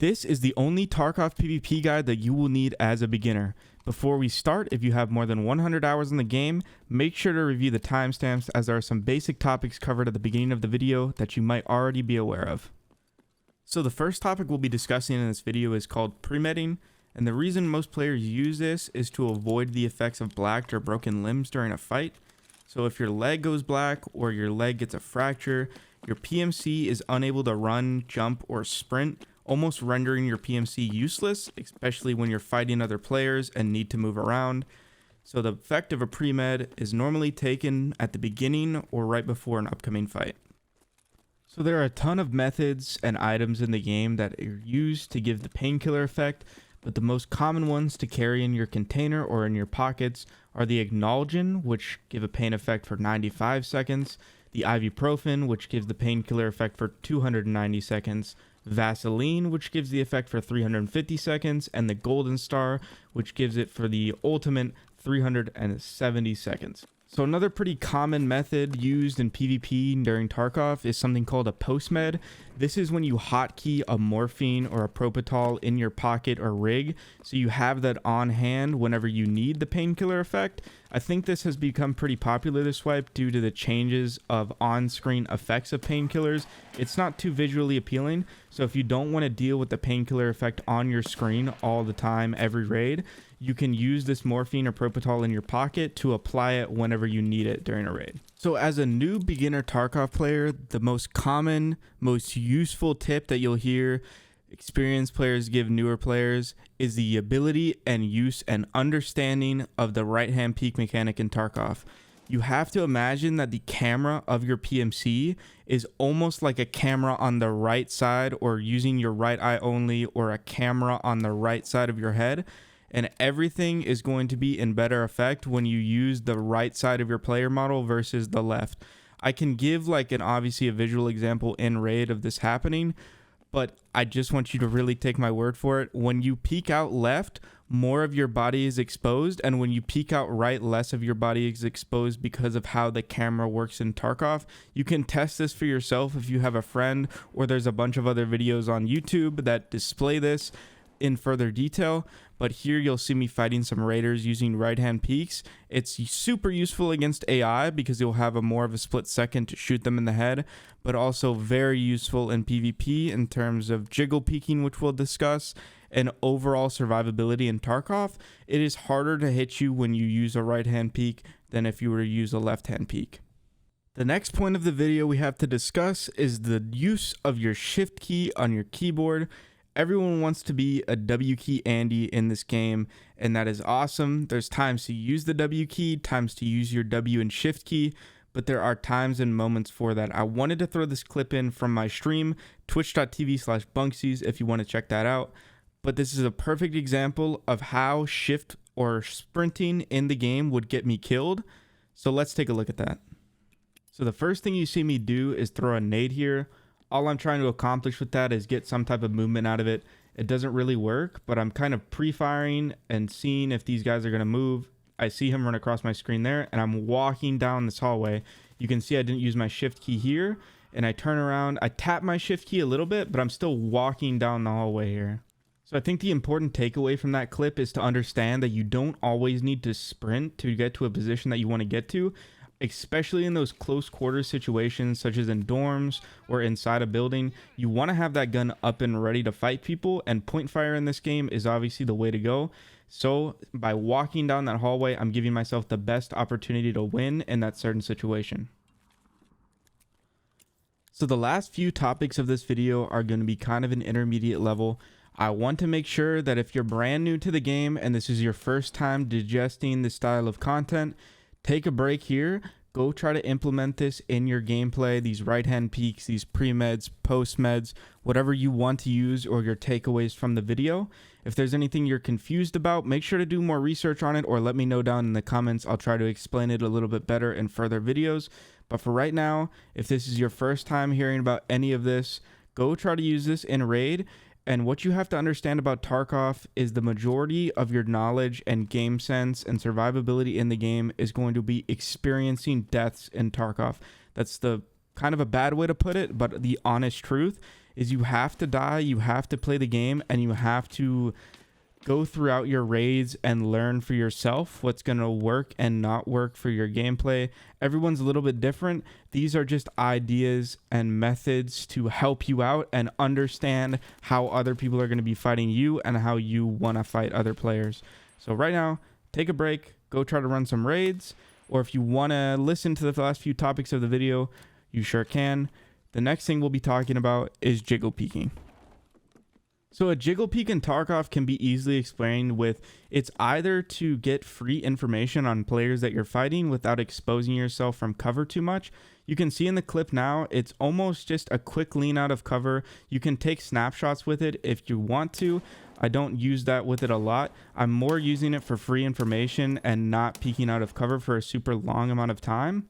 This is the only Tarkov PvP guide that you will need as a beginner. Before we start, if you have more than 100 hours in the game, make sure to review the timestamps as there are some basic topics covered at the beginning of the video that you might already be aware of. So the first topic we'll be discussing in this video is called pre-medding, and the reason most players use this is to avoid the effects of blacked or broken limbs during a fight. So if your leg goes black or your leg gets a fracture, your PMC is unable to run, jump, or sprint, almost rendering your PMC useless, especially when you're fighting other players and need to move around. So the effect of a pre-med is normally taken at the beginning or right before an upcoming fight. So there are a ton of methods and items in the game that are used to give the painkiller effect, but the most common ones to carry in your container or in your pockets are the Acknowledgin, which give a pain effect for 95 seconds, the Ibuprofen, which gives the painkiller effect for 290 seconds, Vaseline, which gives the effect for 350 seconds, and the Golden Star, which gives it for the ultimate 370 seconds. So another pretty common method used in PvP during Tarkov is something called a post-med. This is when you hotkey a morphine or a propofol in your pocket or rig, so you have that on hand whenever you need the painkiller effect. I think this has become pretty popular this wipe due to the changes of on-screen effects of painkillers. It's not too visually appealing, so if you don't want to deal with the painkiller effect on your screen all the time, every raid, you can use this morphine or propofol in your pocket to apply it whenever you need it during a raid. So as a new beginner Tarkov player, the most common, most useful tip that you'll hear experienced players give newer players is the ability and use and understanding of the right hand peek mechanic in Tarkov. You have to imagine that the camera of your PMC is almost like a camera on the right side, or using your right eye only, or a camera on the right side of your head. And everything is going to be in better effect when you use the right side of your player model versus the left. I can give obviously a visual example in raid of this happening, but I just want you to really take my word for it. When you peek out left, more of your body is exposed, and when you peek out right, less of your body is exposed because of how the camera works in Tarkov. You can test this for yourself if you have a friend, or there's a bunch of other videos on YouTube that display this in further detail, but here you'll see me fighting some raiders using right hand peeks. It's super useful against AI because you'll have more of a split second to shoot them in the head, but also very useful in PvP in terms of Giggle Peaking, which we'll discuss, and overall survivability in Tarkov. It is harder to hit you when you use a right hand peek than if you were to use a left hand peek. The next point of the video we have to discuss is the use of your shift key on your keyboard. Everyone wants to be a W key Andy in this game, and that is awesome. There's times to use the W key, times to use your W and shift key, but there are times and moments for that. I wanted to throw this clip in from my stream, twitch.tv/bunksies, if you want to check that out. But this is a perfect example of how shift or sprinting in the game would get me killed. So let's take a look at that. So the first thing you see me do is throw a nade here. All I'm trying to accomplish with that is get some type of movement out of it. It doesn't really work, but I'm kind of pre-firing and seeing if these guys are going to move. I see him run across my screen there, and I'm walking down this hallway. You can see I didn't use my shift key here, and I turn around. I tap my shift key a little bit, but I'm still walking down the hallway here. So I think the important takeaway from that clip is to understand that you don't always need to sprint to get to a position that you want to get to, especially in those close quarters situations such as in dorms or inside a building. You want to have that gun up and ready to fight people, and point fire in this game is obviously the way to go. So by walking down that hallway, I'm giving myself the best opportunity to win in that certain situation. So the last few topics of this video are going to be kind of an intermediate level. I want to make sure that if you're brand new to the game and this is your first time digesting this style of content, take a break here, go try to implement this in your gameplay, these right hand peeks, these pre-meds, post-meds, whatever you want to use, or your takeaways from the video. If there's anything you're confused about, make sure to do more research on it, or let me know down in the comments. I'll try to explain it a little bit better in further videos. But for right now, if this is your first time hearing about any of this, go try to use this in raid. And what you have to understand about Tarkov is the majority of your knowledge and game sense and survivability in the game is going to be experiencing deaths in Tarkov. That's the kind of a bad way to put it, but the honest truth is you have to die, you have to play the game, and you have to go throughout your raids and learn for yourself what's going to work and not work for your gameplay. Everyone's a little bit different. These are just ideas and methods to help you out and understand how other people are going to be fighting you and how you want to fight other players. So right now, take a break, go try to run some raids, or if you want to listen to the last few topics of the video, you sure can. The next thing we'll be talking about is Giggle Peaking. So a Giggle Peak in Tarkov can be easily explained with it's either to get free information on players that you're fighting without exposing yourself from cover too much. You can see in the clip now, it's almost just a quick lean out of cover. You can take snapshots with it if you want to. I don't use that with it a lot. I'm more using it for free information and not peeking out of cover for a super long amount of time.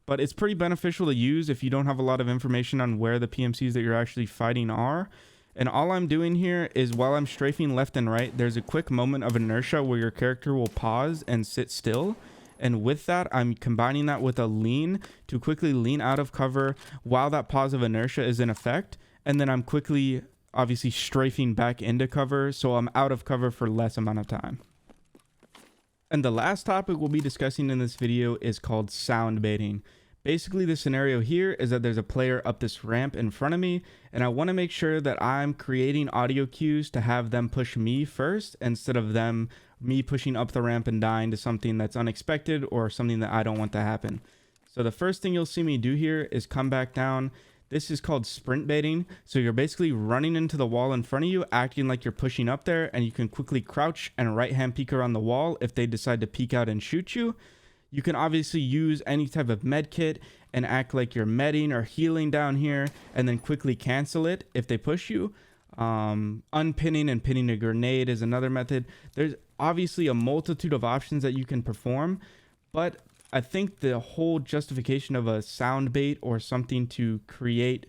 But it's pretty beneficial to use if you don't have a lot of information on where the PMCs that you're actually fighting are. And all I'm doing here is while I'm strafing left and right, there's a quick moment of inertia where your character will pause and sit still. And with that, I'm combining that with a lean to quickly lean out of cover while that pause of inertia is in effect. And then I'm quickly, obviously, strafing back into cover, so I'm out of cover for less amount of time. And the last topic we'll be discussing in this video is called sound baiting. Basically, the scenario here is that there's a player up this ramp in front of me, and I want to make sure that I'm creating audio cues to have them push me first instead of me pushing up the ramp and dying to something that's unexpected or something that I don't want to happen. So the first thing you'll see me do here is come back down. This is called sprint baiting. So you're basically running into the wall in front of you, acting like you're pushing up there, and you can quickly crouch and right hand peek around the wall if they decide to peek out and shoot you. You can obviously use any type of med kit and act like you're medding or healing down here and then quickly cancel it if they push you. Unpinning and pinning a grenade is another method. There's obviously a multitude of options that you can perform, but I think the whole justification of a sound bait or something to create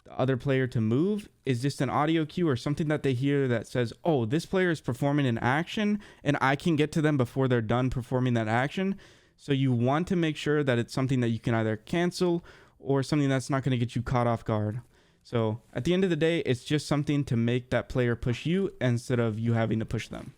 the other player to move is just an audio cue or something that they hear that says, oh, this player is performing an action and I can get to them before they're done performing that action. So you want to make sure that it's something that you can either cancel or something that's not going to get you caught off guard. So at the end of the day, it's just something to make that player push you instead of you having to push them.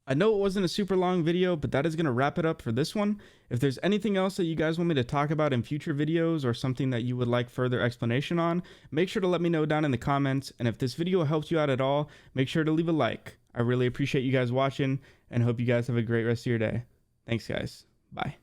I know it wasn't a super long video, but that is going to wrap it up for this one. If there's anything else that you guys want me to talk about in future videos or something that you would like further explanation on, make sure to let me know down in the comments. And if this video helped you out at all, make sure to leave a like. I really appreciate you guys watching and hope you guys have a great rest of your day. Thanks, guys. Bye.